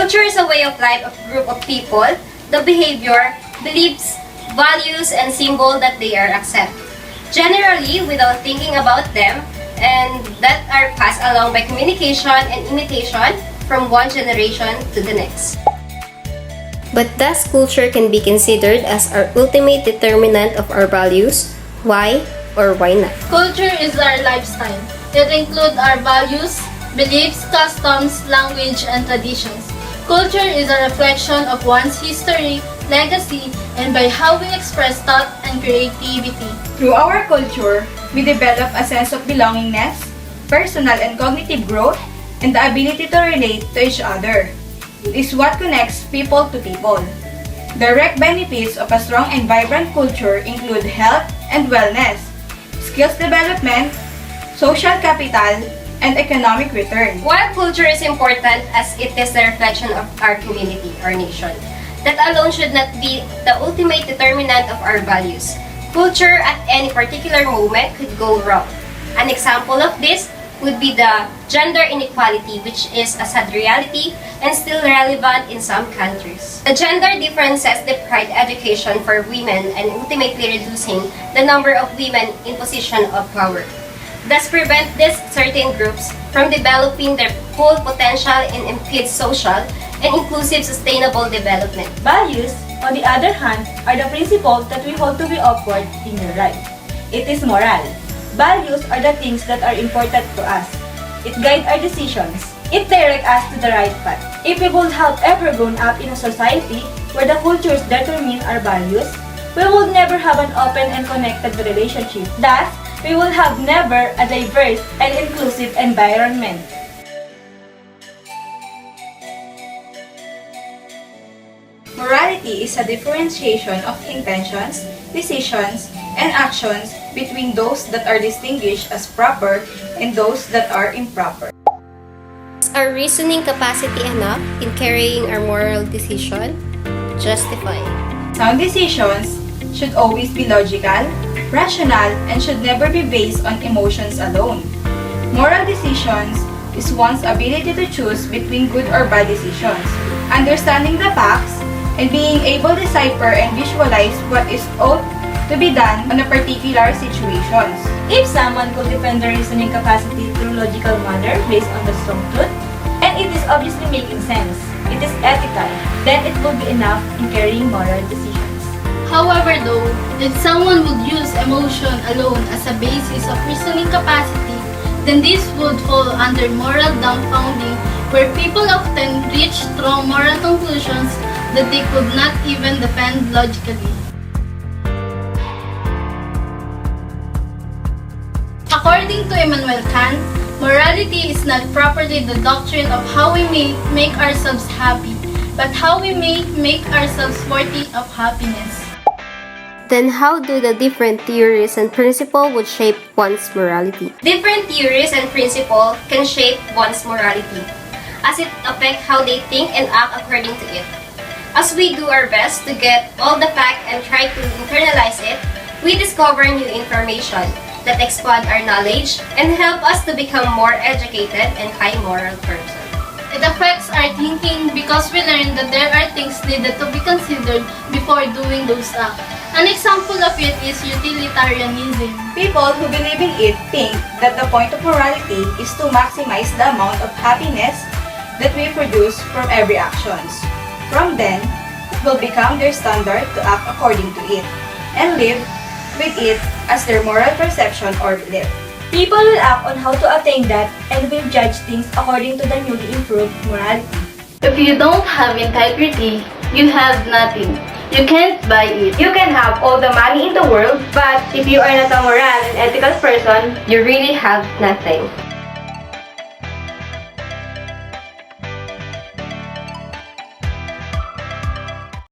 Culture is a way of life of a group of people, the behavior, beliefs, values, and symbols that they are accept, generally without thinking about them, and that are passed along by communication and imitation from one generation to the next. But thus culture can be considered as our ultimate determinant of our values. Why or why not? Culture is our lifestyle. It includes our values, beliefs, customs, language, and traditions. Culture is a reflection of one's history, legacy, and by how we express thought and creativity. Through our culture, we develop a sense of belongingness, personal and cognitive growth, and the ability to relate to each other. It is what connects people to people. Direct benefits of a strong and vibrant culture include health and wellness, skills development, social capital, and economic return. While culture is important as it is the reflection of our community or nation, that alone should not be the ultimate determinant of our values. Culture at any particular moment could go wrong. An example of this would be the gender inequality, which is a sad reality and still relevant in some countries. The gender differences deprive education for women and ultimately reducing the number of women in position of power. Thus prevent these certain groups from developing their full potential and impede social and inclusive sustainable development. Values, on the other hand, are the principles that we hold to be upward in your life. It is moral. Values are the things that are important to us. It guides our decisions. It directs us to the right path. If we would have ever grown up in a society where the cultures determine our values, we would never have an open and connected relationship. Thus, we will have never a diverse and inclusive environment. Morality is a differentiation of intentions, decisions, and actions between those that are distinguished as proper and those that are improper. Is our reasoning capacity enough in carrying our moral decision? Justify. Sound decisions should always be logical, rational, and should never be based on emotions alone. Moral decisions is one's ability to choose between good or bad decisions, understanding the facts, and being able to decipher and visualize what is ought to be done on a particular situations. If someone could defend their reasoning capacity through logical manner based on the strong truth, and it is obviously making sense, it is ethical, then it will be enough in carrying moral decisions. However though, if someone would use emotion alone as a basis of reasoning capacity, then this would fall under moral dumbfounding, where people often reach strong moral conclusions that they could not even defend logically. According to Immanuel Kant, morality is not properly the doctrine of how we may make ourselves happy, but how we may make ourselves worthy of happiness. Then how do the different theories and principles would shape one's morality? Different theories and principles can shape one's morality, as it affects how they think and act according to it. As we do our best to get all the facts and try to internalize it, we discover new information that expand our knowledge and help us to become more educated and high moral person. It affects our thinking because we learn that there are things needed to be considered before doing those acts. An example of it is utilitarianism. People who believe in it think that the point of morality is to maximize the amount of happiness that we produce from every actions. From then, it will become their standard to act according to it and live with it as their moral perception or belief. People will act on how to attain that and will judge things according to the newly improved morality. If you don't have integrity, you have nothing. You can't buy it. You can have all the money in the world, but if you are not a moral and ethical person, You really have nothing.